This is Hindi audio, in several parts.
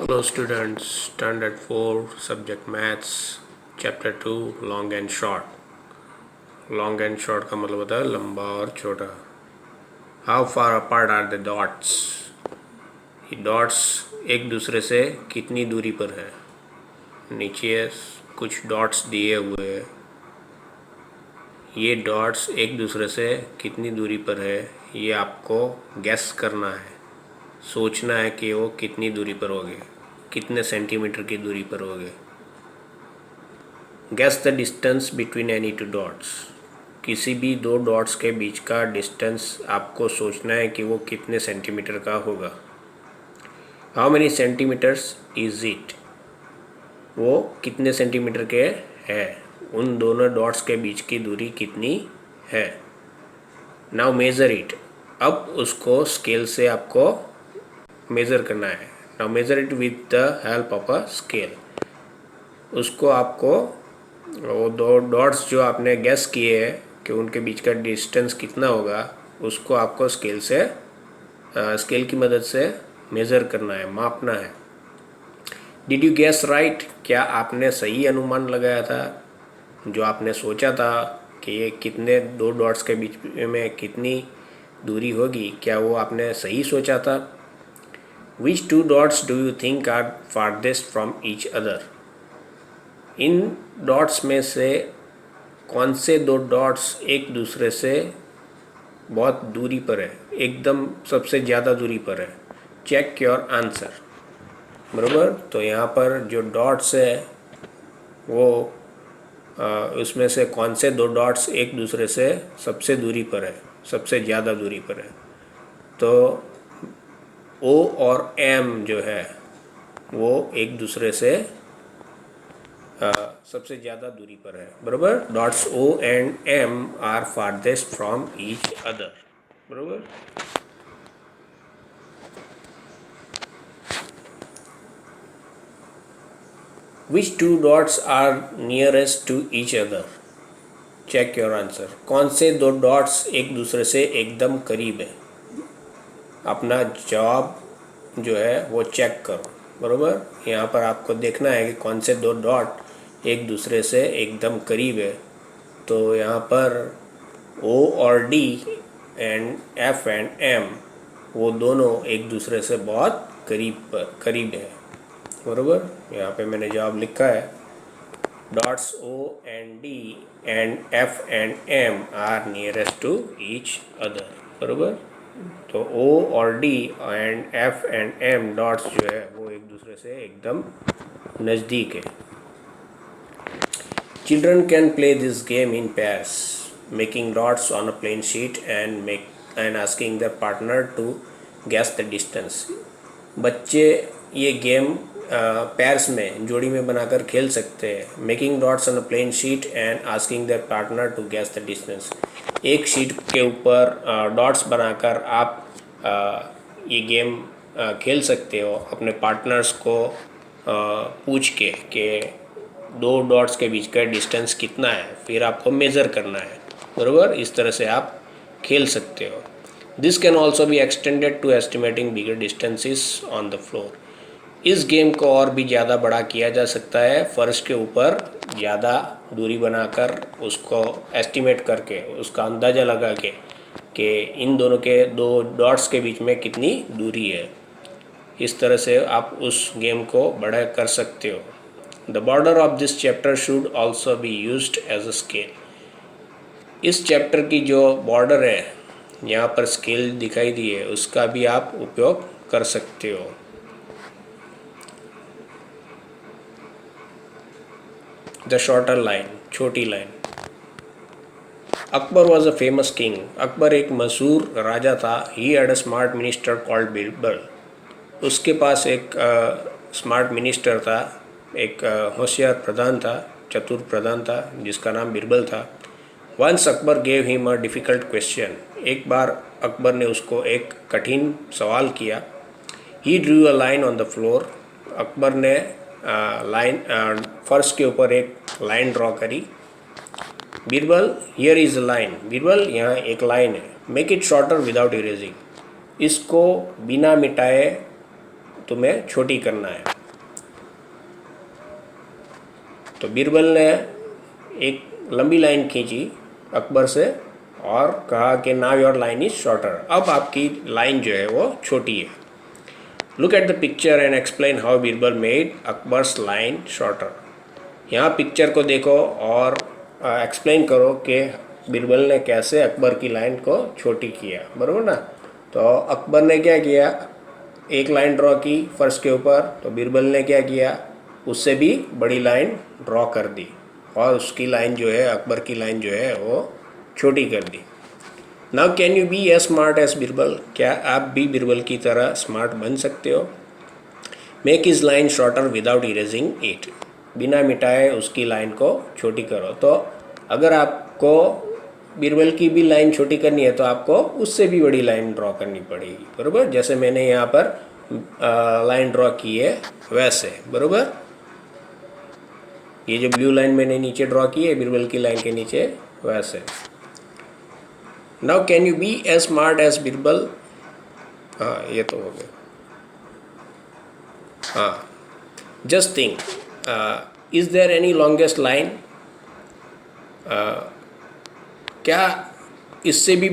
Hello students, Standard 4, Subject Maths, Chapter 2, Long and Short. Long and short का मतलब होता है लंबा और छोटा. How far apart are the dots? ये dots एक दूसरे से कितनी दूरी पर है. नीचे कुछ dots दिए हुए हैं. ये dots एक दूसरे से कितनी दूरी पर है ये आपको guess करना है. सोचना है कि वो कितनी दूरी पर होंगे, कितने सेंटीमीटर की दूरी पर होंगे. Gas the distance between any two dots. किसी भी दो डॉट्स के बीच का डिस्टेंस आपको सोचना है कि वो कितने सेंटीमीटर का होगा. How many centimetres is it. वो कितने सेंटीमीटर के है. उन दोनों डॉट्स के बीच की दूरी कितनी है. Now measure it. अब उसको स्केल से आपको मेज़र करना है. Now measure it with the help of a scale. उसको आपको वो दो डॉट्स जो आपने गैस किए हैं कि उनके बीच का डिस्टेंस कितना होगा, उसको आपको स्केल की मदद से मेज़र करना है, मापना है. Did you gas right. क्या आपने सही अनुमान लगाया था. जो आपने सोचा था कि ये कितने दो डॉट्स के बीच में कितनी दूरी होगी, क्या वो आपने सही सोचा था. Which two dots do you think are farthest from each other. इन डॉट्स में से कौन से दो डॉट्स एक दूसरे से बहुत दूरी पर है, एकदम सबसे ज़्यादा दूरी पर है. Check your answer. बराबर. तो यहाँ पर जो डॉट्स है वो उसमें से कौन से दो डॉट्स एक दूसरे से सबसे दूरी पर है, सबसे ज़्यादा दूरी पर है. तो ओ और एम जो है वो एक दूसरे से सबसे ज़्यादा दूरी पर है. बराबर. Dots O and M are farthest from each other. बराबर. Which two dots are nearest to each other. Check your answer. कौन से दो डॉट्स एक दूसरे से एकदम करीब है. अपना जवाब जो है वो चेक करो. बराबर. यहाँ पर आपको देखना है कि कौन से दो डॉट एक दूसरे से एकदम करीब है. तो यहाँ पर ओ और D and F and M वो दोनों एक दूसरे से बहुत करीब है. बराबर. यहाँ पे मैंने जवाब लिखा है. Dots O and D and F and M are nearest to each other. बराबर. तो ओ और D and F and M dots जो है वो एक दूसरे से एकदम नज़दीक है. Children can play this game in pairs, making dots on a plain sheet and asking their partner to guess the distance. बच्चे ये गेम पेयर्स में, जोड़ी में बनाकर खेल सकते हैं. Making dots on a plain sheet and asking their partner to guess the distance. एक शीट के ऊपर डॉट्स बनाकर आप ये गेम खेल सकते हो अपने पार्टनर्स को पूछ के कि दो डॉट्स के बीच का डिस्टेंस कितना है, फिर आपको मेज़र करना है. बराबर. इस तरह से आप खेल सकते हो. This can also be extended to estimating bigger distances on the floor. इस गेम को और भी ज़्यादा बड़ा किया जा सकता है फर्श के ऊपर ज़्यादा दूरी बनाकर, उसको एस्टिमेट करके, उसका अंदाज़ा लगा के कि इन दोनों के दो डॉट्स के बीच में कितनी दूरी है. इस तरह से आप उस गेम को बड़ा कर सकते हो. The border of this chapter should also be used as a scale. इस चैप्टर की जो बॉर्डर है, यहाँ पर स्केल दिखाई दी है, उसका भी आप उपयोग कर सकते हो. द शॉर्टर लाइन, छोटी line. Akbar was a famous king. Akbar एक मशहूर राजा था. He had a smart minister called Birbal. उसके पास एक स्मार्ट मिनिस्टर था, एक होशियार प्रधान था, चतुर प्रधान था, जिसका नाम बीरबल था. Once Akbar gave him a difficult question. एक बार अकबर ने उसको एक कठिन सवाल किया. He drew a line on the floor. Akbar ने फर्श के ऊपर एक लाइन ड्रॉ करी. Birbal, here is a line. Birbal, यहाँ एक लाइन है. Make it shorter without erasing. इसको बिना मिटाए तुम्हें छोटी करना है। तो बीरबल ने एक लंबी लाइन खींची अकबर से और कहा कि now your line is shorter, अब आपकी लाइन जो है वो छोटी है। Look at the picture and explain how Birbal made Akbar's line shorter. यहाँ पिक्चर को देखो और एक्सप्लेन करो कि बीरबल ने कैसे अकबर की लाइन को छोटी किया, बराबर ना। तो अकबर ने क्या किया, एक लाइन ड्रॉ की फर्श के ऊपर, तो बीरबल ने क्या किया, उससे भी बड़ी लाइन ड्रॉ कर दी और उसकी लाइन जो है, अकबर की लाइन जो है वो छोटी कर दी। Now can you be as smart as Birbal, क्या आप भी बीरबल की तरह स्मार्ट बन सकते हो। Make is line shorter without erasing it, बिना मिटाए उसकी लाइन को छोटी करो। तो अगर आपको बीरबल की भी लाइन छोटी करनी है तो आपको उससे भी बड़ी लाइन ड्रॉ करनी पड़ेगी, बराबर। जैसे मैंने यहाँ पर लाइन ड्रॉ की है वैसे, बराबर। ये जो ब्लू लाइन मैंने नीचे ड्रॉ की है बीरबल की लाइन के नीचे, वैसे। Now can you be as smart as Birbal, हाँ ये तो हो गया। हाँ, just think, is there any longest line, क्या इससे भी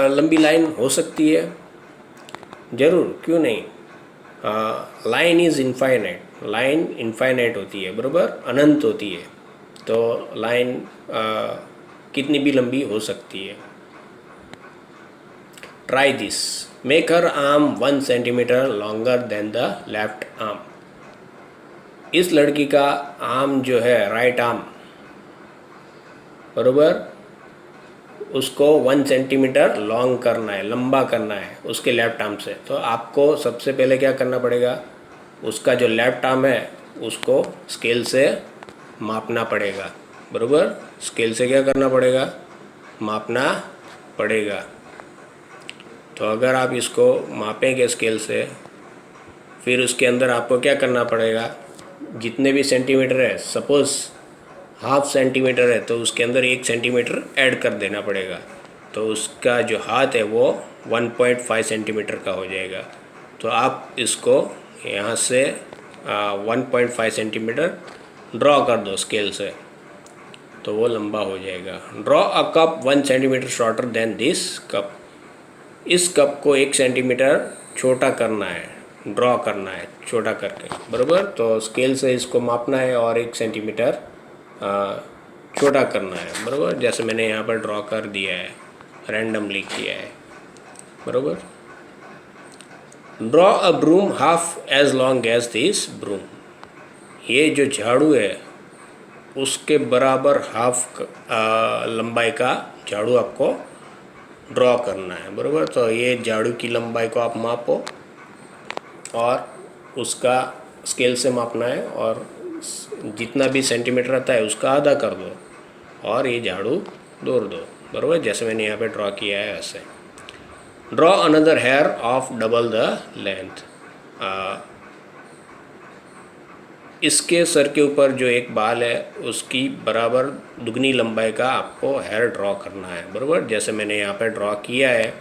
लंबी लाइन हो सकती है। ज़रूर, क्यों नहीं। Line is infinite, line infinite होती है, बराबर, अनंत होती है। तो लाइन कितनी भी लंबी हो सकती है। Try this, make her arm 1 centimetre longer than the left arm. इस लड़की का आर्म जो है, राइट आर्म, बराबर, उसको 1 सेंटीमीटर लॉन्ग करना है, लंबा करना है उसके लेफ्ट आर्म से। तो आपको सबसे पहले क्या करना पड़ेगा, उसका जो लेफ्ट आर्म है उसको स्केल से मापना पड़ेगा, बराबर। स्केल से क्या करना पड़ेगा, मापना पड़ेगा। तो अगर आप इसको मापेंगे स्केल से, फिर उसके अंदर आपको क्या करना पड़ेगा, जितने भी सेंटीमीटर है, सपोज़ ½ सेंटीमीटर है तो उसके अंदर 1 सेंटीमीटर ऐड कर देना पड़ेगा। तो उसका जो हाथ है वो 1.5 सेंटीमीटर का हो जाएगा। तो आप इसको यहाँ से 1.5 सेंटीमीटर ड्रॉ कर दो स्केल से, तो वो लंबा हो जाएगा। Draw a cup 1 centimetre shorter than this cup. इस कप को 1 सेंटीमीटर छोटा करना है, ड्रॉ करना है छोटा करके, बराबर। तो स्केल से इसको मापना है और 1 सेंटीमीटर छोटा करना है, बराबर। जैसे मैंने यहाँ पर ड्रॉ कर दिया है, रैंडमली किया है, बराबर। Draw a broom half as long as this broom. ये जो झाड़ू है उसके बराबर हाफ लंबाई का झाड़ू आपको ड्रॉ करना है, बराबर। तो ये झाड़ू की लंबाई को आप मापो और उसका स्केल से मापना है और जितना भी सेंटीमीटर आता है उसका आधा कर दो और ये झाड़ू दौड़ दो, बराबर। जैसे मैंने यहाँ पे ड्रॉ किया है ऐसे। Draw another hair of double the length. इसके सर के ऊपर जो एक बाल है उसकी बराबर दुगनी लंबाई का आपको हेयर ड्रॉ करना है, बराबर। जैसे मैंने यहाँ पे ड्रॉ किया है,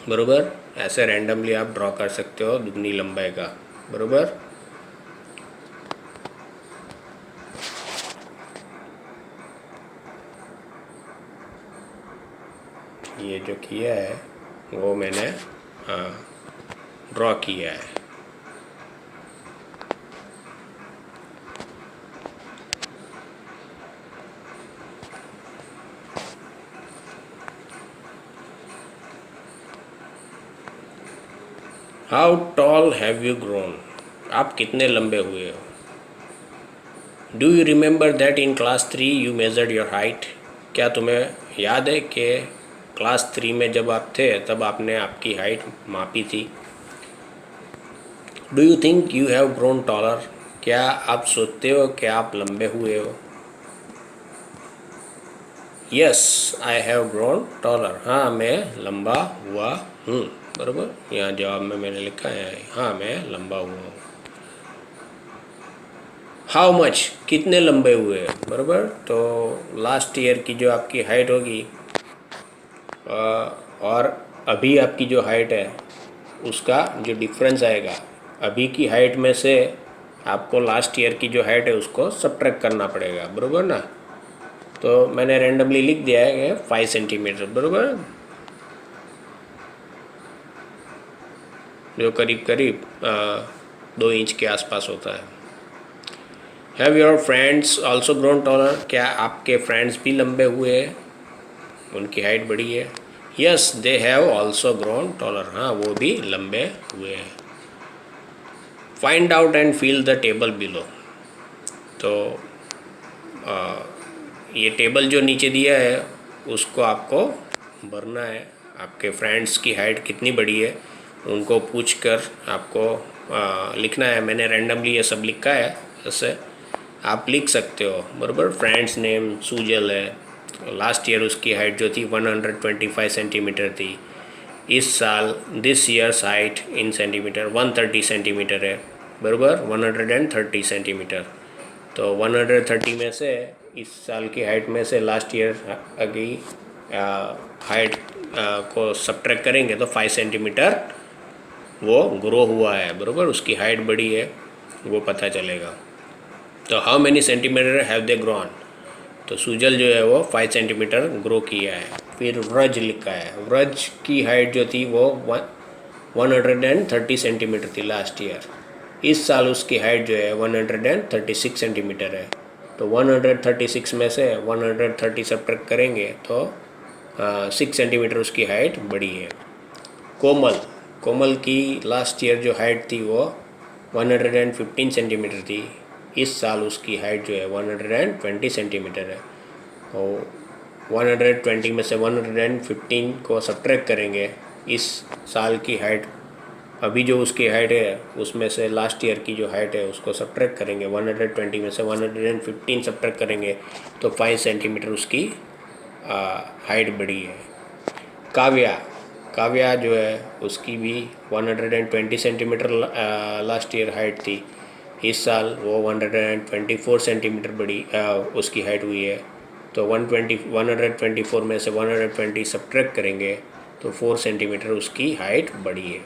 बराबर। ऐसे रैंडमली आप ड्रॉ कर सकते हो दुगनी लंबाई का, बराबर। ये जो किया है वो मैंने ड्रॉ किया है। How tall have you grown, आप कितने लंबे हुए हो। Do you remember that in class 3 you measured your height, क्या तुम्हें याद है कि क्लास 3 में जब आप थे तब आपने आपकी हाइट मापी थी। Do you think you have grown taller, क्या आप सोचते हो कि आप लंबे हुए हो। Yes I have grown taller, हाँ मैं लंबा हुआ हूँ, बराबर। यहाँ जवाब में मैंने लिखा है हाँ मैं लंबा हुआ हूँ। हाउ मच, कितने लंबे हुए, बराबर। तो लास्ट ईयर की जो आपकी हाइट होगी और अभी आपकी जो हाइट है उसका जो डिफरेंस आएगा अभी की हाइट में से आपको लास्ट ईयर की जो हाइट है उसको सब्ट्रैक्ट करना पड़ेगा, बरोबर ना। तो मैंने रैंडमली लिख दिया है 5 सेंटीमीटर, बरोबर, जो करीब करीब 2 इंच के आसपास होता है। Have your friends also grown taller, क्या आपके फ्रेंड्स भी लंबे हुए हैं, उनकी हाइट बढ़ी है। Yes they have also grown taller, हाँ वो भी लंबे हुए हैं। Find out and fill the table below, तो ये टेबल जो नीचे दिया है उसको आपको भरना है। आपके फ्रेंड्स की हाइट कितनी बड़ी है उनको पूछकर आपको लिखना है। मैंने रैंडमली ये सब लिखा है, ऐसे आप लिख सकते हो, बराबर। फ्रेंड्स नेम सूजल है, लास्ट ईयर उसकी हाइट जो थी 125 सेंटीमीटर थी। इस साल this years height in centimetre 130 centimetre है, बराबर, 130 सेंटीमीटर। तो 130 में से इस साल की हाइट में से लास्ट ईयर की हाइट को सब्ट्रैक्ट करेंगे तो 5 सेंटीमीटर वो ग्रो हुआ है, बराबर, उसकी हाइट बढ़ी है वो पता चलेगा। तो how many centimetre have they grown, तो सूजल जो है वो 5 सेंटीमीटर ग्रो किया है। फिर व्रज लिखा है, व्रज की हाइट जो थी वो 130 सेंटीमीटर थी लास्ट ईयर। इस साल उसकी हाइट जो है 136 सेंटीमीटर है। तो 136 में से 130 सब्ट्रैक्ट करेंगे तो 6 सेंटीमीटर उसकी हाइट बढ़ी है। कोमल, कोमल की लास्ट ईयर जो हाइट थी वो 115 सेंटीमीटर थी। इस साल उसकी हाइट जो है 120 सेंटीमीटर है। और 120 में से 115 को सब्ट्रैक्ट करेंगे, इस साल की हाइट, अभी जो उसकी हाइट है उसमें से लास्ट ईयर की जो हाइट है उसको सब्ट्रैक्ट करेंगे। 120 में से 115 सब्ट्रैक्ट करेंगे तो 5 सेंटीमीटर उसकी हाइट बढ़ी है। काव्या, काव्या जो है उसकी भी 120 सेंटीमीटर लास्ट ईयर हाइट थी। इस साल वो 124 सेंटीमीटर बढ़ी उसकी हाइट हुई है। तो 124 में से 120 सब्ट्रैक्ट करेंगे तो 4 सेंटीमीटर उसकी हाइट बढ़ी है।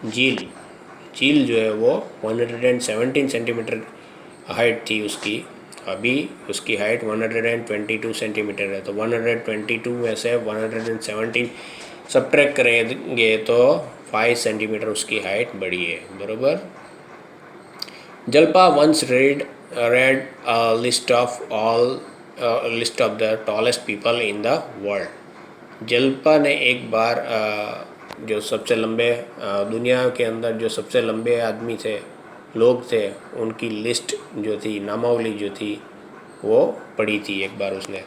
झील, झील जो है वो 117 सेंटीमीटर हाइट थी उसकी, अभी उसकी हाइट 122 सेंटीमीटर है। तो 122 में से 117 सब्ट्रैक्ट करेंगे तो 5 सेंटीमीटर उसकी हाइट बढ़ी है, बराबर। जल्पा once read a list of the tallest people in the world। जल्पा ने एक बार जो सबसे लंबे दुनिया के अंदर जो सबसे लंबे आदमी थे, लोग थे, उनकी लिस्ट जो थी, नामावली जो थी वो पढ़ी थी एक बार उसने।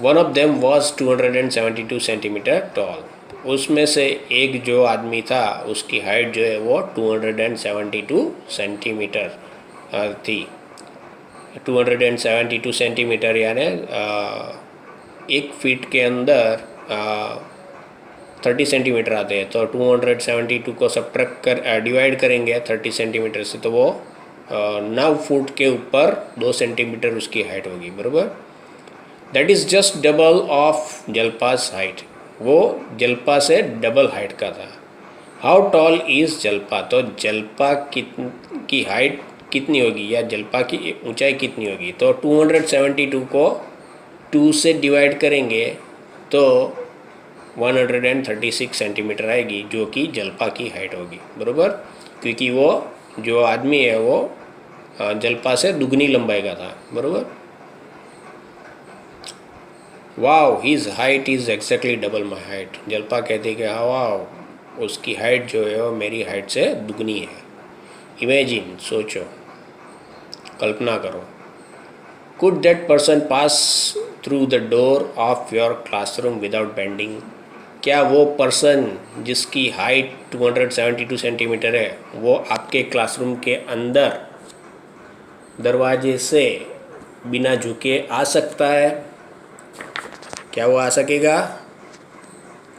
One of them was 272 centimetre toll, उसमें से एक जो आदमी था उसकी हाइट जो है वो 272 सेंटीमीटर थी। 272 सेंटीमीटर यानी 1 फीट के अंदर 30 सेंटीमीटर आते हैं। तो 272 को सब्ट्रैक्ट कर डिवाइड करेंगे 30 सेंटीमीटर से तो वो 9 फुट के ऊपर 2 सेंटीमीटर उसकी हाइट होगी, बराबर। That is just double of Jalpa's height, वो जल्पा से डबल हाइट का था। हाउ टॉल इज़ जल्पा, तो जल्पा की हाइट कितनी होगी या जल्पा की ऊंचाई कितनी होगी। तो 272 को 2 से डिवाइड करेंगे तो 136 सेंटीमीटर आएगी जो कि जल्पा की हाइट होगी, बराबर, क्योंकि वो जो आदमी है वो जल्पा से दुगनी लंबाई का था, बराबर। Wow his height is exactly double my height, Jalpa कहती कि हाँ वाओ उसकी हाइट जो है वो मेरी हाइट से दुगनी है। इमेजिन, सोचो, कल्पना करो। Could that person pass through the door of your classroom without bending, क्या वो पर्सन जिसकी हाइट 272 सेंटीमीटर है वो आपके क्लासरूम के अंदर दरवाजे से बिना झुके आ सकता है। क्या वो आ सकेगा?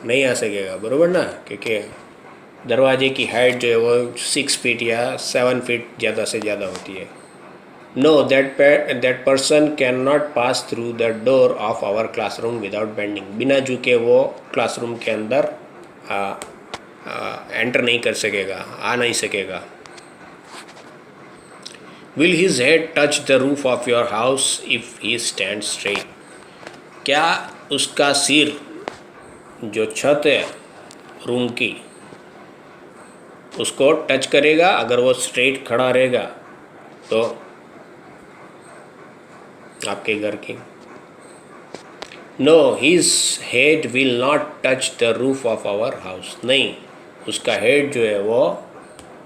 नहीं आ सकेगा, बराबर ना, क्योंकि दरवाजे की हाइट जो है वो 6 फीट या 7 फीट ज़्यादा से ज़्यादा होती है। No that person can not pass through the door of our classroom without bending, बिना झुके वो क्लासरूम के अंदर एंटर नहीं कर सकेगा, आ नहीं सकेगा। Will his head touch the roof of your house if he stand straight? क्या उसका सिर जो छत है रूम की उसको टच करेगा अगर वो स्ट्रेट खड़ा रहेगा तो आपके घर की? No, his head will not touch the roof of our house. नहीं, उसका हेड जो है वो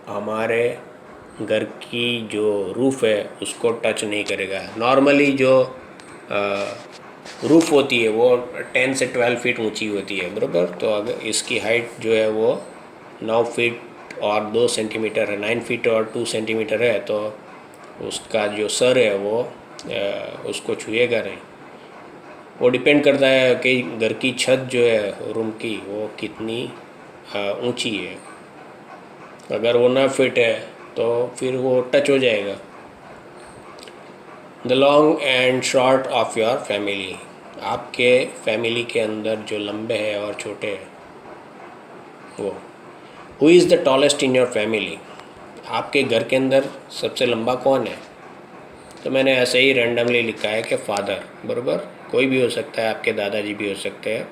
हमारे घर की जो रूफ है उसको टच नहीं करेगा। नॉर्मली जो रूफ होती है वो 10 से 12 फीट ऊंची होती है, बराबर। तो अगर इसकी हाइट जो है वो 9 फीट और 2 सेंटीमीटर है, 9 फीट और 2 सेंटीमीटर है, तो उसका जो सर है वो उसको छुएगा नहीं। वो डिपेंड करता है कि घर की छत जो है रूम की वो कितनी ऊंची है। अगर वो 9 फीट है तो फिर वो टच हो जाएगा। The long and short of your family, आपके फैमिली के अंदर जो लंबे हैं और छोटे हैं वो। Who is the tallest in your family, आपके घर के अंदर सबसे लंबा कौन है? तो मैंने ऐसे ही रैंडमली लिखा है कि फादर, बराबर। कोई भी हो सकता है, आपके दादाजी भी हो सकते हैं,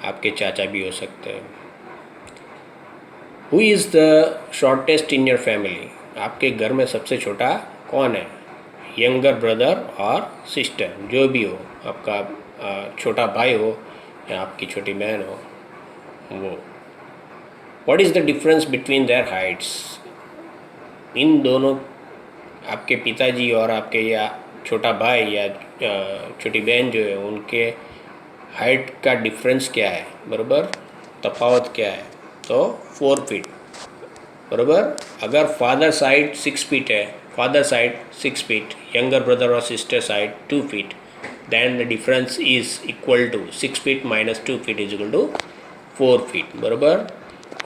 आपके चाचा भी हो सकते हैं। Who is the shortest in your family, आपके घर में सबसे छोटा कौन है? यंगर ब्रदर और सिस्टर, जो भी हो, आपका छोटा भाई हो या आपकी छोटी बहन हो वो। What is the difference between their heights, इन दोनों आपके पिताजी और आपके या छोटा भाई या छोटी बहन जो है उनके हाइट का डिफरेंस क्या है, बराबर, तफावत क्या है? तो 4 फीट, बराबर। अगर फादर साइड 6 फीट है, father side 6 feet, younger brother और sister side 2 feet, then the difference is equal to 6 feet minus 2 feet is equal to 4 feet, बराबर।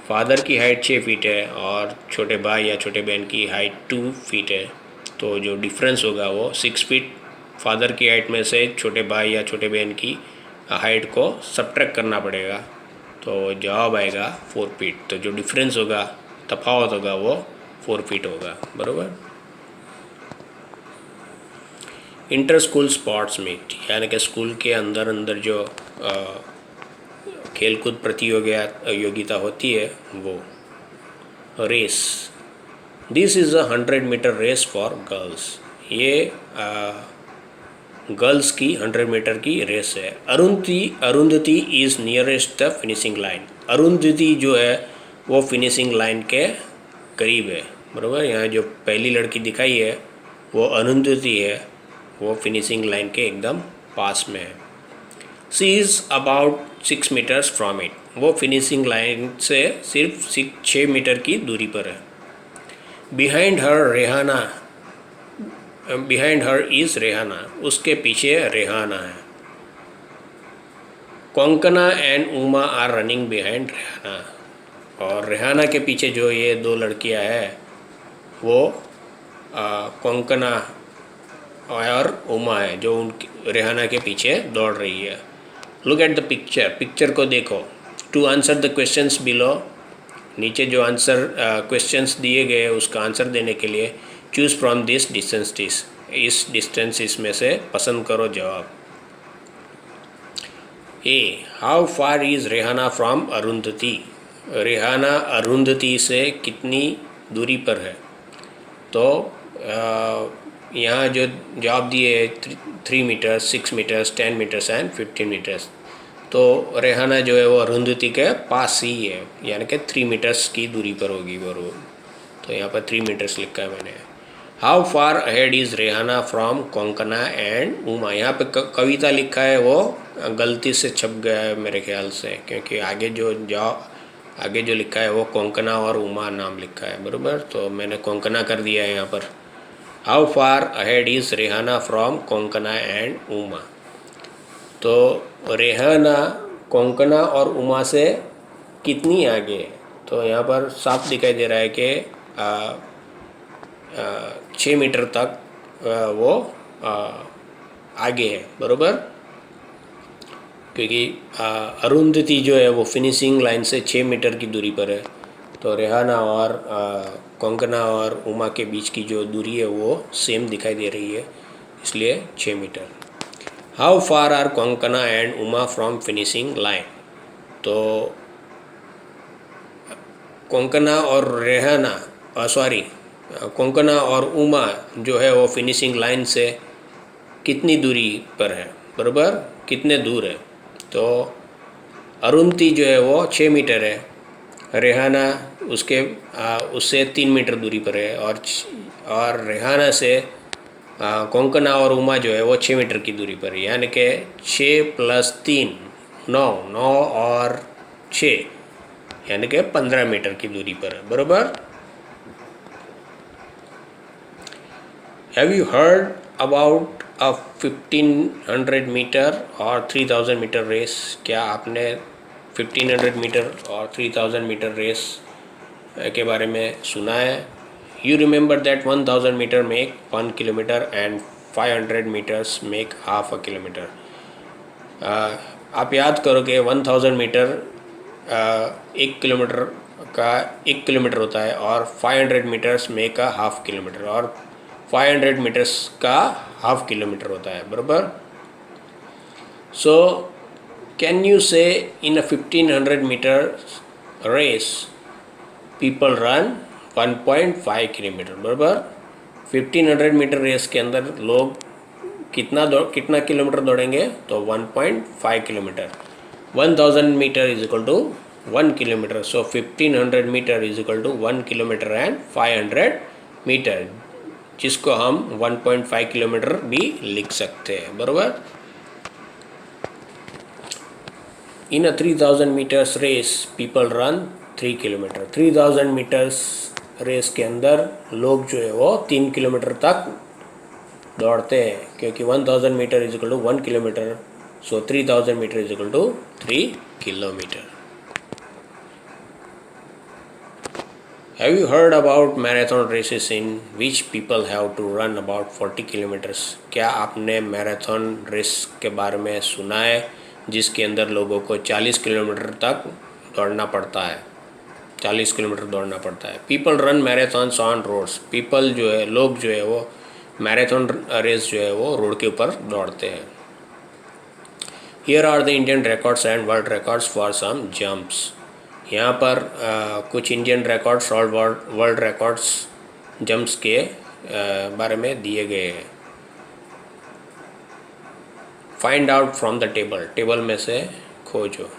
फादर की हाइट 6 फीट है और छोटे भाई या छोटे बहन की हाइट 2 फीट है, तो जो डिफरेंस होगा वो 6 फीट फादर की हाइट में से छोटे भाई या छोटे बहन की हाइट को सब्ट्रैक्ट करना पड़ेगा, तो जवाब आएगा 4 फीट। तो जो डिफरेंस होगा, तफावत होगा, वो 4 फीट होगा, बराबर। इंटर स्कूल स्पोर्ट्स मीट, यानी कि स्कूल के अंदर अंदर जो खेलकूद प्रतियोगिता होती है वो। Race, this is a 100 metre race for girls, ये गर्ल्स की 100 मीटर की रेस है। Arundhati is nearest the finishing line, Arundhati जो है वो फिनिशिंग लाइन के करीब है, बराबर। यहाँ जो पहली लड़की दिखाई है वो अरुंधति है, वो फिनिशिंग लाइन के एकदम पास में है। She is about 6 metres from it, वो फिनिशिंग लाइन से सिर्फ 6 मीटर की दूरी पर है। बिहाइंड हर इज़ रेहाना, उसके पीछे रेहाना है। Konkana and Uma are running behind Rehana, और रेहाना के पीछे जो ये 2 लड़कियां हैं वो कोंकणा और उमा है, जो उनकी रेहाना के पीछे दौड़ रही है। Look at the picture, picture को देखो। To answer the questions below, नीचे जो आंसर क्वेश्चंस दिए गए उसका आंसर देने के लिए चूज़ फ्रॉम दिस डिस्टेंस, इस डिस्टेंस इसमें से पसंद करो जवाब। A, how far is Rehana from Arundhati, Rehana Arundhati से कितनी दूरी पर है? तो यहाँ जो जवाब दिए 3 metres, 6 metres, 10 metres and 15 metres, तो रेहाना जो है वो अरुंधति के पास ही है, यानी कि 3 मीटर्स की दूरी पर होगी वो। तो यहाँ पर 3 मीटर्स लिखा है मैंने। How far ahead is Rehana from Konkona and Uma, यहाँ पे कविता लिखा है वो गलती से छप गया है मेरे ख्याल से, क्योंकि आगे जो लिखा है वो कोंकणा और उमा नाम लिखा है, बराबर। तो मैंने कोंकणा कर दिया है यहाँ पर। How far ahead is Rehana from Konkona and Uma, तो रेहाना कोंकणा और उमा से कितनी आगे है? तो यहाँ पर साफ दिखाई दे रहा है कि 6 मीटर तक वो आगे है, बराबर। क्योंकि अरुंधति जो है वो फिनिशिंग लाइन से 6 मीटर की दूरी पर है, तो रेहाना और कोंकणा और उमा के बीच की जो दूरी है वो सेम दिखाई दे रही है, इसलिए 6 metre. How far are Konkana and Uma from finishing line? तो कोंकणा और रेहाना सॉरी कोंकणा और उमा जो है वो फिनिशिंग लाइन से कितनी दूरी पर है, बराबर कितने दूर है? तो अरुंधति जो है वो 6 मीटर है, रेहाना उससे 3 मीटर दूरी पर है, और रेहाना से कोंकणा और उमा जो है वो 6 मीटर की दूरी पर है, यानी कि 6 + 3 9, 9 और 6 यानी कि 15 मीटर की दूरी पर है, बराबर। Have you heard about a 1500 metre और 3000 मीटर रेस? क्या आपने 1500 मीटर और 3000 मीटर रेस के बारे में सुना है? You remember that 1000 metre make 1 kilometre and 500 metres make half a kilometre. आप याद करो कि 1000 मीटर 1 किलोमीटर का 1 किलोमीटर होता है, और 500 metres make a half kilometre, और 500 मीटर्स का हाफ किलोमीटर होता है, बराबर। सो can you say in a 1500 metre race people run 1.5 kilometre, बराबर। 1500 मीटर रेस के अंदर लोग कितना किलोमीटर दौड़ेंगे? तो 1.5 kilometre. 1000 metre is equal to 1 kilometre, so 1500 metre is equal to 1 kilometre and 500 metre, जिसको हम 1.5 किलोमीटर भी लिख सकते हैं, बराबर। In a 3000 metres race people run 3 kilometre. 3000 metres race के अंदर लोग जो है वो 3 किलोमीटर तक दौड़ते हैं, क्योंकि 1000 metre is equal to 1 kilometre, so 3000 metre is equal to 3 kilometre. Have you heard about marathon races in which people have to run about 40 kilometres? क्या आपने मैराथन रेस के बारे में सुना है जिसके अंदर लोगों को 40 किलोमीटर तक दौड़ना पड़ता है? 40 किलोमीटर दौड़ना पड़ता है। People run marathons on roads. People जो है, लोग जो है वो मैराथन रेस जो है वो रोड के ऊपर दौड़ते हैं। Here are the Indian records and world records for some jumps. यहाँ पर कुछ इंडियन रिकॉर्ड्स और वर्ल्ड रिकॉर्ड्स जंप्स के बारे में दिए गए हैं। Find out from the table. Table में से खोजो।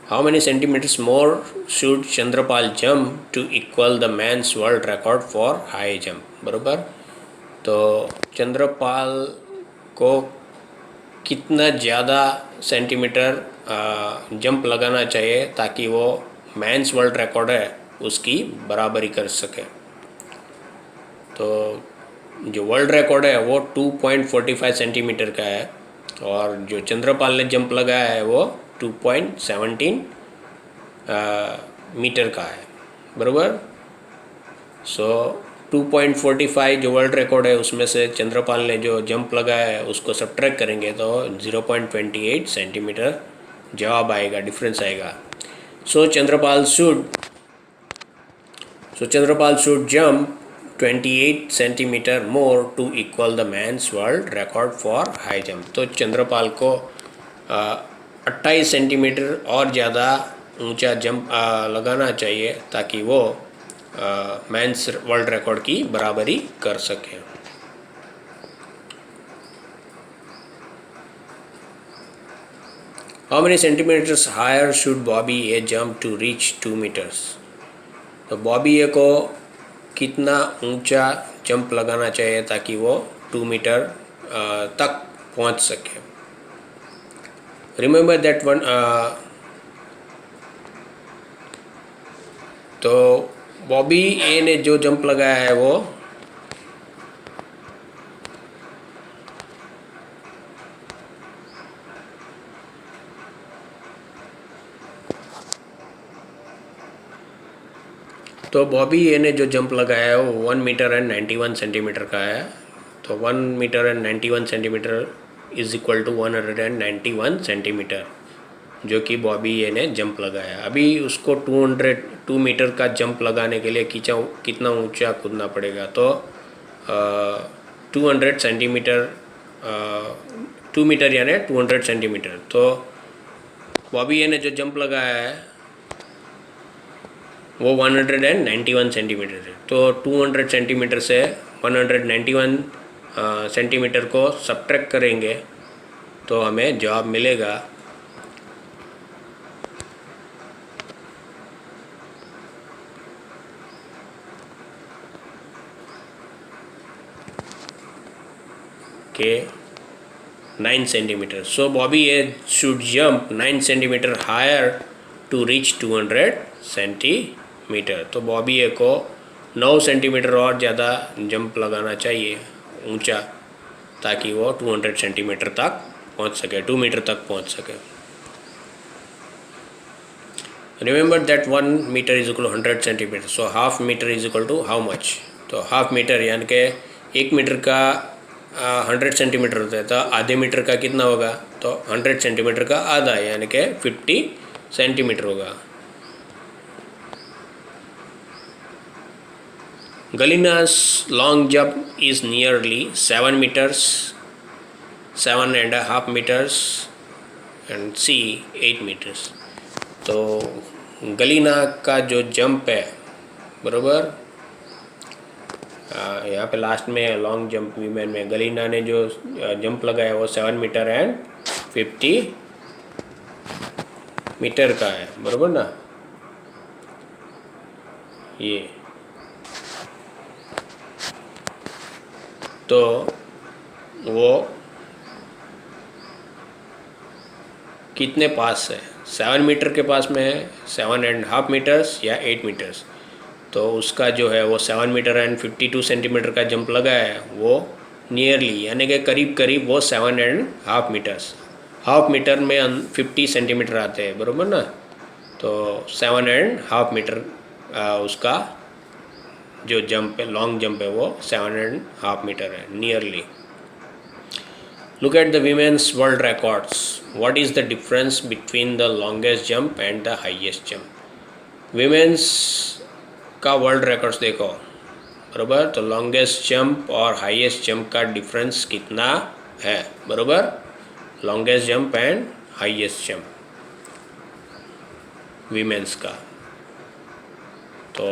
How many centimetres more should Chandrapal jump to equal the men's world record for high jump, बराबर। तो चंद्रपाल को कितना ज़्यादा सेंटीमीटर जंप लगाना चाहिए ताकि वो मैंस वर्ल्ड रिकॉर्ड है उसकी बराबरी कर सके? तो जो वर्ल्ड रिकॉर्ड है वो 2.45 सेंटीमीटर का है, और जो चंद्रपाल ने जंप लगाया है वो 2.17 मीटर का है, बराबर। सो 2.45 जो वर्ल्ड रिकॉर्ड है उसमें से चंद्रपाल ने जो जंप लगाया है उसको सब्ट्रैक्ट करेंगे तो 0.28 सेंटीमीटर जवाब आएगा, डिफरेंस आएगा। So Chandrapal should jump 28 centimetre more to equal the men's world record for high jump. तो चंद्रपाल को 28 सेंटीमीटर और ज़्यादा ऊंचा जंप लगाना चाहिए ताकि वो मैंस वर्ल्ड रिकॉर्ड की बराबरी कर सके। How many centimetres higher should Bobby A jump to reach 2 metres? तो बॉबी ए को कितना ऊंचा जंप लगाना चाहिए ताकि वो 2 मीटर तक पहुंच सके? Remember that one. तो बॉबी ए ने जो जंप लगाया है वो बॉबी ए ने जो जंप लगाया है वो 1 मीटर एंड 91 सेंटीमीटर का है। तो 1 metre and 91 centimetre is equal to 191 centimetre, जो कि बॉबी ए ने जंप लगाया। अभी उसको 2 मीटर का जंप लगाने के लिए कितना ऊंचा कूदना पड़ेगा, तो 200 सेंटीमीटर, 2 मीटर यानी 200 सेंटीमीटर। तो बॉबी ए ने जो जंप लगाया है वो 191 सेंटीमीटर है। तो 200 सेंटीमीटर से 191 सेंटीमीटर को सब्ट्रैक्ट करेंगे तो हमें जवाब मिलेगा के 9 centimetre. So Bobby A should jump 9 centimetre higher to reach 200 centimetre. तो बॉबी ए को 9 सेंटीमीटर और ज़्यादा जंप लगाना चाहिए ऊंचा, ताकि वो 200 सेंटीमीटर तक पहुंच सके, 2 मीटर तक पहुंच सके। Remember that 1 metre is equal 100 centimetre. So half metre is equal to how much? तो हाफ मीटर यानी कि 1 मीटर का 100 सेंटीमीटर होता है, तो आधे मीटर का कितना होगा? तो 100 सेंटीमीटर का आधा यानी कि 50 सेंटीमीटर होगा। गलीना's long jump is nearly 7 meters, 7.5 meters and C 8 meters। तो गलीना का जो जंप है, बराबर, यहाँ पे लास्ट में लॉन्ग जंप वीमेन में गलीना ने जो जंप लगाया वो 7 मीटर एंड 50 मीटर का है, बराबर ना? ये तो वो कितने पास है? 7 मीटर के पास में है, 7.5 मीटर्स या 8 मीटर्स। तो उसका जो है वो 7 मीटर एंड 52 सेंटीमीटर का जंप लगाया है, वो नियरली यानी कि करीब करीब वो 7.5 मीटर्स। हाफ मीटर में 50 सेंटीमीटर आते हैं, बराबर ना? तो 7.5 मीटर उसका जो जंप है, लॉन्ग जंप है, वो 7.5 मीटर है, nearly. Look at the women's world records. What is the difference between the longest jump and the highest jump? Women's का वर्ल्ड रिकॉर्ड्स देखो, बराबर। तो लॉन्गेस्ट जंप और हाईएस्ट जंप का डिफरेंस कितना है, बराबर? Longest jump and highest jump women's का। तो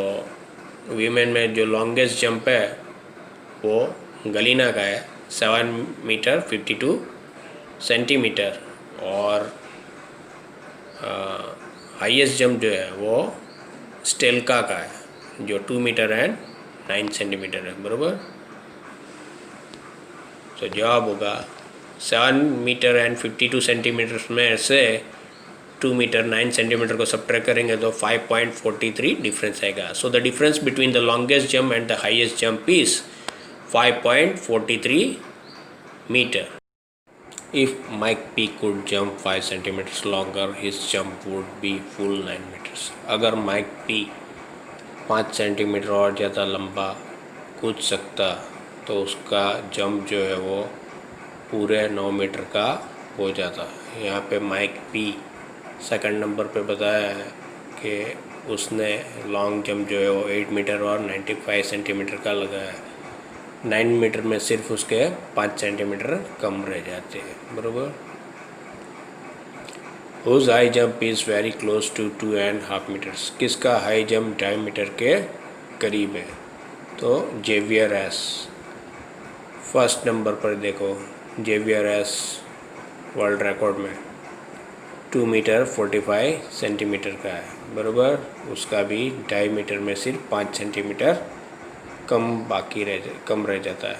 वीमेन में जो लॉन्गेस्ट जंप है वो गलीना का है, 7 मीटर 52 सेंटीमीटर। और हाईएस्ट जंप जो है वो स्टेल्का का है, जो 2 मीटर एंड 9 सेंटीमीटर है, बराबर। तो जवाब होगा 7 मीटर एंड 52 सेंटीमीटर में से 2 मीटर 9 सेंटीमीटर को सब्ट्रैक्ट करेंगे तो 5.43 डिफरेंस आएगा। So the difference between the longest jump and the highest jump is 5.43 meter. If Mike P could jump 5 centimeters longer, his jump would be full 9 meters. अगर माइक पी 5 सेंटीमीटर और ज़्यादा लंबा कूद सकता तो उसका जंप जो है वो पूरे 9 मीटर का हो जाता। यहाँ पे माइक पी सेकंड नंबर पे बताया है कि उसने लॉन्ग जंप जो है वो 8 मीटर और 95 सेंटीमीटर का लगाया है। 9 मीटर में सिर्फ उसके 5 सेंटीमीटर कम रह जाते हैं, बराबर। Whose high jump is very close to 2.5 metres. किसका हाई जंप 2.5 मीटर के करीब है? तो जेवियर एस। फर्स्ट नंबर पर देखो, जेवियर एस वर्ल्ड रिकॉर्ड में 2 मीटर 45 सेंटीमीटर का है, बराबर। उसका भी 2.5 मीटर में सिर्फ 5 सेंटीमीटर कम रह जाता है।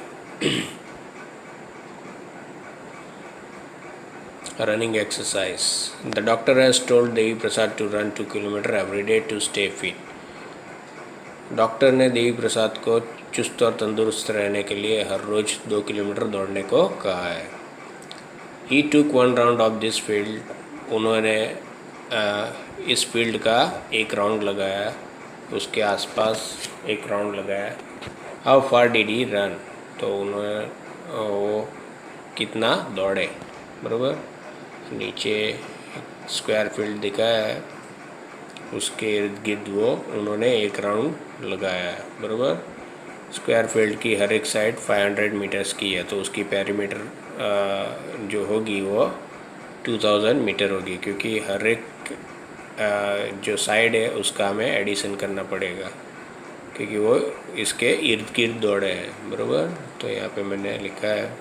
Running exercise. The doctor has told Devi Prasad to run 2 kilometre every day to stay fit. Doctor ने देवी प्रसाद को चुस्त और तंदुरुस्त रहने के लिए हर रोज़ 2 किलोमीटर दौड़ने को कहा है। ही टुक 1 राउंड ऑफ दिस फील्ड। उन्होंने इस फील्ड का एक राउंड लगाया, उसके आसपास एक राउंड लगाया। How far did he run? तो उन्होंने वो कितना दौड़े, बराबर। नीचे स्क्वायर फील्ड दिखाया है, उसके इर्द गिर्द वो उन्होंने एक राउंड लगाया है, बराबर। स्क्वायर फील्ड की हर एक साइड 500 मीटर्स की है, तो उसकी पेरीमीटर जो होगी वो 2000 मीटर होगी, क्योंकि हर एक जो साइड है उसका हमें एडिशन करना पड़ेगा, क्योंकि वो इसके इर्द गिर्द दौड़े हैं, बराबर। तो यहाँ पे मैंने लिखा है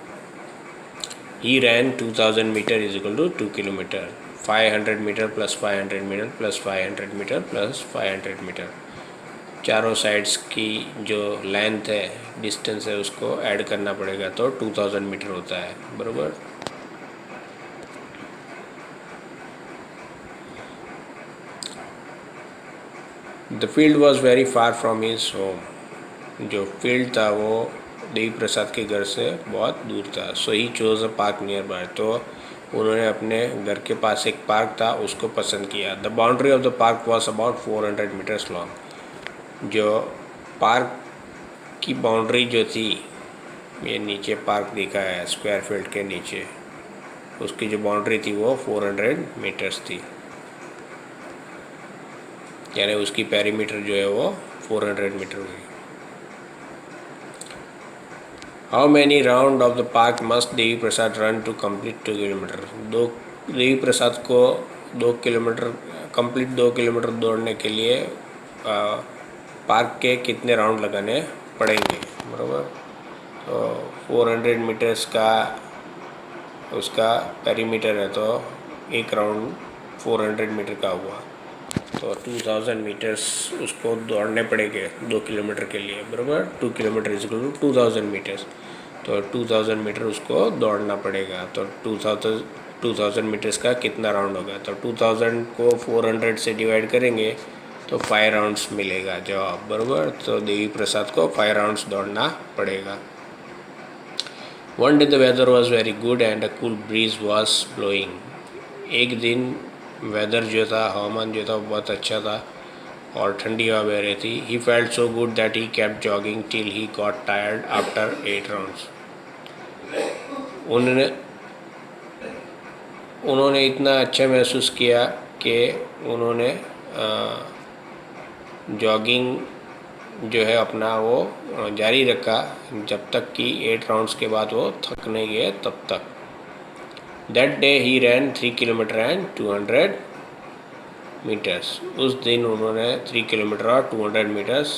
he ran 2000 metre is equal to 2 kilometre, 500 metre plus 500 metre plus 500 metre plus 500 metre, चारों साइड्स की जो लेंथ है, डिस्टेंस है, उसको ऐड करना पड़ेगा, तो 2000 मीटर होता है, बराबर। The field was very far from his home, जो फील्ड था वो देवी प्रसाद के घर से बहुत दूर था। So he chose a park nearby, तो उन्होंने अपने घर के पास एक पार्क था, उसको पसंद किया। The boundary of the park was about 400 metres long, जो पार्क की बाउंड्री जो थी, ये नीचे पार्क दिखा है स्क्वायर फील्ड के नीचे, उसकी जो बाउंड्री थी वो 400 मीटर्स थी, यानी उसकी पेरीमीटर जो है वो 400 मीटर हुई। How many round of the park must Devi Prasad run to complete 2 kilometre, Devi Prasad को 2 किलोमीटर कंप्लीट 2 किलोमीटर दौड़ने के लिए पार्क के कितने राउंड लगाने पड़ेंगे, बराबर। तो 400 मीटर्स का उसका पेरीमीटर है, तो एक राउंड 400 मीटर का हुआ, तो 2000 मीटर्स उसको दौड़ने पड़ेंगे 2 किलोमीटर के लिए, बराबर। 2 kilometre is equal to 2000 metres, तो 2000 मीटर उसको दौड़ना पड़ेगा। तो 2000 मीटर्स का कितना राउंड होगा, तो 2000 को 400 से डिवाइड करेंगे तो 5 राउंड्स मिलेगा जवाब, बराबर। तो देवी प्रसाद को 5 राउंड्स दौड़ना पड़ेगा। One day the weather was very good and a cool breeze was blowing, एक दिन वेदर जो था, हवामान जो था, बहुत अच्छा था और ठंडी हवा बह रही थी। He felt so good that he kept jogging till he got tired after 8 rounds, उन्होंने इतना अच्छा महसूस किया कि उन्होंने जॉगिंग जो है अपना वो जारी रखा, जब तक कि 8 राउंड्स के बाद वो थक नहीं गए तब तक। That day he ran 3 kilometre and 200 metres, उस दिन उन्होंने 3 किलोमीटर और 200 मीटर्स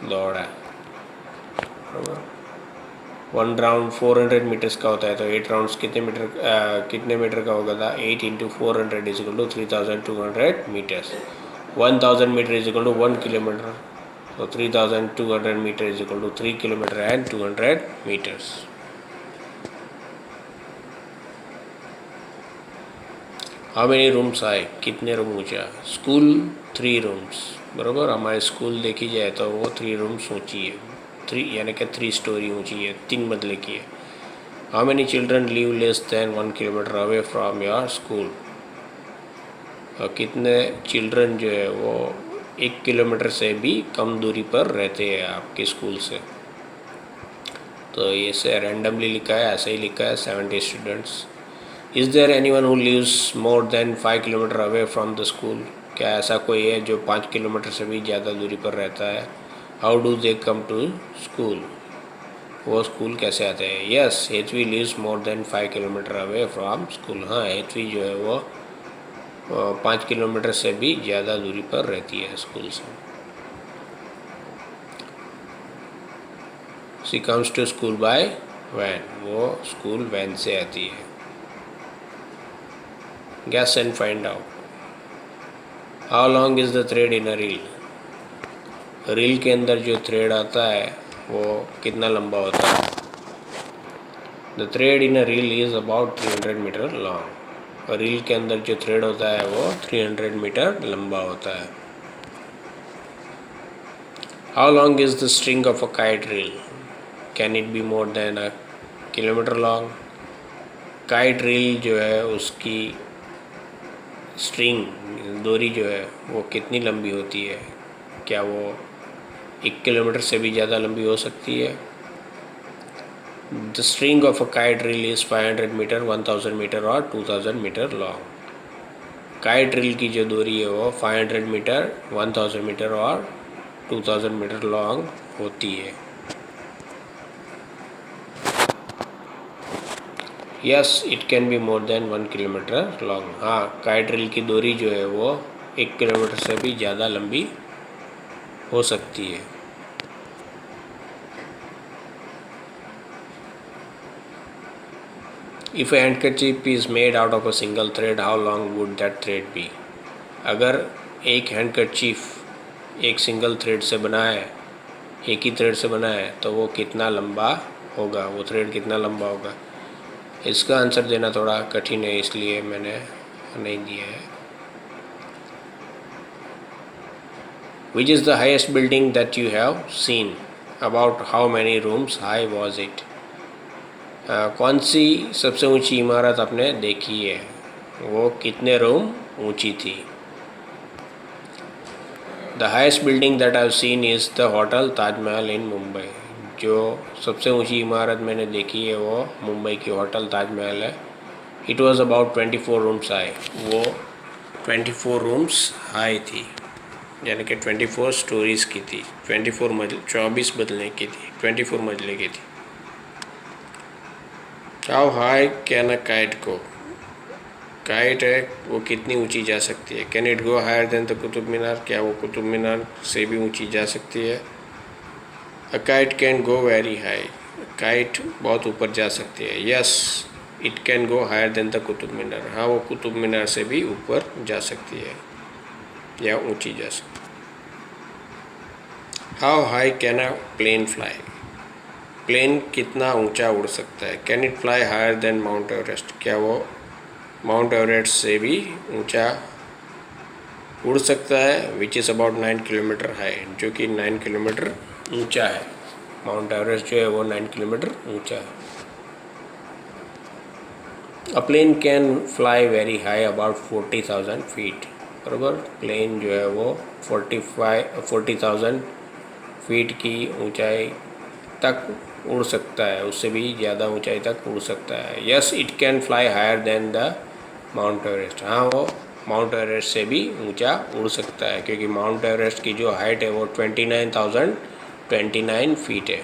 दौड़ा। 1 राउंड 400 मीटर्स का होता है, तो 8 राउंड्स कितने मीटर का होगा था, 8 into 400 is equal to 3200 metres. 1000 metre is equal to 1 kilometre, तो 3200 metre is equal to 3 kilometre and 200 metres. How many rooms आए, कितने रूम ऊंचा, स्कूल 3 रूम्स, बराबर। हमारे स्कूल देखी जाए तो वो 3 रूम्स ऊंची है, 3 यानी कि 3 स्टोरी ऊंची है, 3 मंजिले की है। How many children live less than 1 kilometre away from your school, और कितने चिल्ड्रन जो है वो 1 किलोमीटर से भी कम दूरी पर रहते हैं आपके स्कूल से। तो ये से रैंडमली लिखा है, ऐसे ही लिखा है 70 students. Is there anyone who lives more than 5 kilometre away from the school, क्या ऐसा कोई है जो 5 किलोमीटर से भी ज़्यादा दूरी पर रहता है। How do they come to school, वो स्कूल कैसे आते हैं। Yes Hethvi lives more than 5 kilometre away from school, हाँ हेथवी जो है वो 5 किलोमीटर से भी ज़्यादा दूरी पर रहती है स्कूल से। She comes to school by van, वो स्कूल वैन से आती है। Guess and find out, how long is the thread in a reel, reel के अंदर जो थ्रेड आता है वो कितना लंबा होता है। The thread in a reel is about 300 metre long, reel के अंदर जो थ्रेड होता है वो 300 मीटर लंबा होता है। How long is the string of a kite reel, can it be more than a kilometre long, kite reel जो है उसकी स्ट्रिंग डोरी जो है वो कितनी लंबी होती है, क्या वो 1 किलोमीटर से भी ज़्यादा लंबी हो सकती है। The string of a kite reel is 500 metre, 1000 metre और 2000 मीटर लॉन्ग, काइट ड्रिल की जो दूरी है वो 500 मीटर, 1000 मीटर और 2000 मीटर लॉन्ग होती है। Yes it can be more than 1 kilometre long. हाँ, काइट ड्रिल की दूरी जो है वो 1 किलोमीटर से भी ज़्यादा लंबी हो सकती है। If a handkerchief is made out of a single thread, how long would that thread be? अगर एक हैंडकरचीफ एक सिंगल थ्रेड से बना है, एक ही थ्रेड से बना है, तो वो कितना लंबा होगा, वो थ्रेड कितना लंबा होगा? इसका आंसर देना थोड़ा कठिन है, इसलिए मैंने नहीं दिया है। Which is the highest building that you have seen? About how many rooms high was it? कौन सी सबसे ऊंची इमारत आपने देखी है, वो कितने रूम ऊंची थी? The highest building that I have seen is the hotel Taj Mahal in Mumbai. जो सबसे ऊंची इमारत मैंने देखी है वो मुंबई की होटल ताजमहल है। It was about 24 rooms high. वो 24 रूम्स हाई थी, यानी कि 24 स्टोरीज़ की थी, 24 मंजिले की थी, 24 मंजिले की थी। How high can a kite go? Kite है वो कितनी ऊंची जा सकती है? Can it go higher than the Qutub Minar? क्या वो कुतुब मीनार से भी ऊंची जा सकती है? A kite can go very high. Kite बहुत ऊपर जा सकती है। Yes it can go higher than the Qutub Minar. हाँ, वो कुतुब मीनार से भी ऊपर जा सकती है या ऊंची जा सकती है। How high can a plane fly? Plane कितना ऊंचा उड़ सकता है? Can it fly higher than Mount Everest? क्या वो माउंट एवरेस्ट से भी ऊंचा उड़ सकता है? Which is about 9 kilometre high, जो कि 9 किलोमीटर ऊंचा है। माउंट एवरेस्ट जो है वो 9 किलोमीटर ऊंचा है। A plane can fly very high about 40,000 feet. बराबर, प्लेन जो है वो 40,000 फीट की ऊंचाई तक उड़ सकता है, उससे भी ज़्यादा ऊंचाई तक उड़ सकता है। Yes it can fly higher than the Mount Everest. हाँ, वो माउंट एवरेस्ट से भी ऊंचा उड़ सकता है, क्योंकि माउंट एवरेस्ट की जो हाइट है वो 29,029 फीट है।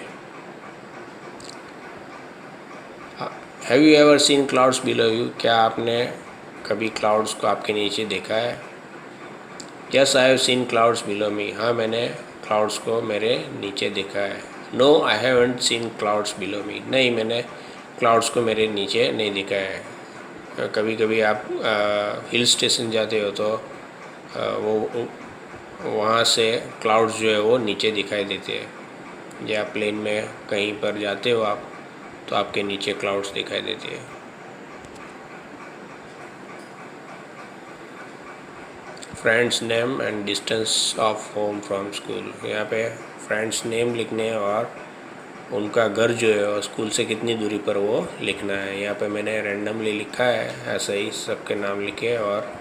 Have you ever seen clouds below you? क्या आपने कभी क्लाउड्स को आपके नीचे देखा है? Yes I have seen clouds below me. हाँ, मैंने क्लाउड्स को मेरे नीचे देखा है। No I haven't seen clouds below me. नहीं, मैंने क्लाउड्स को मेरे नीचे नहीं देखा है। कभी कभी आप हिल स्टेशन जाते हो तो वो वहाँ से क्लाउड्स जो है वो नीचे दिखाई देते हैं, या प्लेन में कहीं पर जाते हो आप तो आपके नीचे क्लाउड्स दिखाई देते हैं। Friends name and distance of home from school. यहाँ पे फ्रेंड्स नेम लिखने हैं और उनका घर जो है स्कूल से कितनी दूरी पर वो लिखना है। यहाँ पे मैंने रैंडमली लिखा है, ऐसे ही सबके नाम लिखे और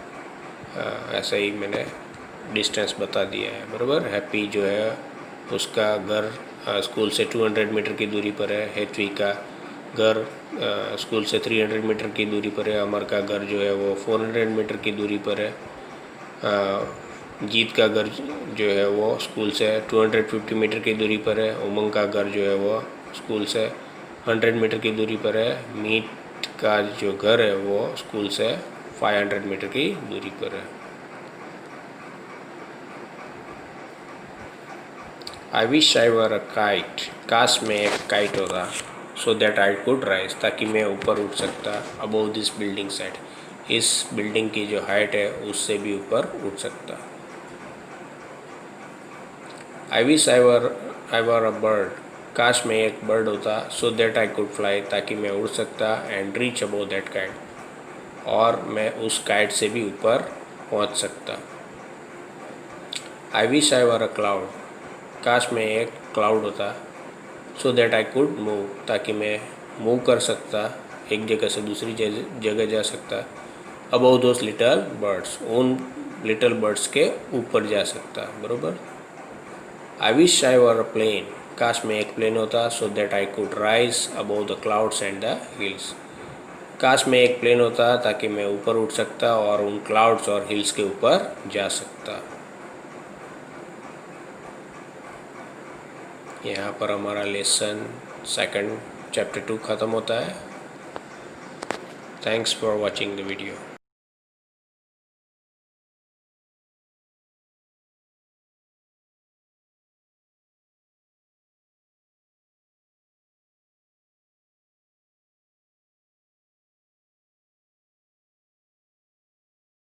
ऐसे ही मैंने डिस्टेंस बता दिया है। बराबर, हैप्पी जो है उसका घर स्कूल से 200 मीटर की दूरी पर है। हेतवी का घर स्कूल से 300 मीटर की दूरी पर है। अमर का घर जो है वो 400 मीटर की दूरी पर है। जीत का घर जो है वो स्कूल से 250 मीटर की दूरी पर है। उमंग का घर जो है वो स्कूल से 100 मीटर की दूरी पर है। मीत का जो घर है वो स्कूल से 500 मीटर की दूरी पर है। आई wish I were a kite. काश मैं एक काइट होता, so that I could rise, ताकि मैं ऊपर उठ सकता, अबोव दिस बिल्डिंग साइड, इस बिल्डिंग की जो हाइट है उससे भी ऊपर उठ सकता। आई wish I were a bird. काश मैं एक बर्ड होता, so that I could fly, ताकि मैं उड़ सकता, and reach above that kite, और मैं उस काइट से भी ऊपर पहुंच सकता। आई wish I were a cloud. काश मैं एक क्लाउड होता, so that I could move, ताकि मैं मूव कर सकता, एक जगह से दूसरी जगह जा सकता, अबव दोस लिटल बर्ड्स, उन लिटल बर्ड्स के ऊपर जा सकता। बराबर। I wish I were a plane. काश मैं एक प्लेन होता, so that I could rise above the clouds and the hills, काश मैं एक प्लेन होता ताकि मैं ऊपर उठ सकता और उन क्लाउड्स और हिल्स के ऊपर जा सकता। यहाँ पर हमारा लेसन सेकंड चैप्टर 2 ख़त्म होता है। Thanks for watching the video.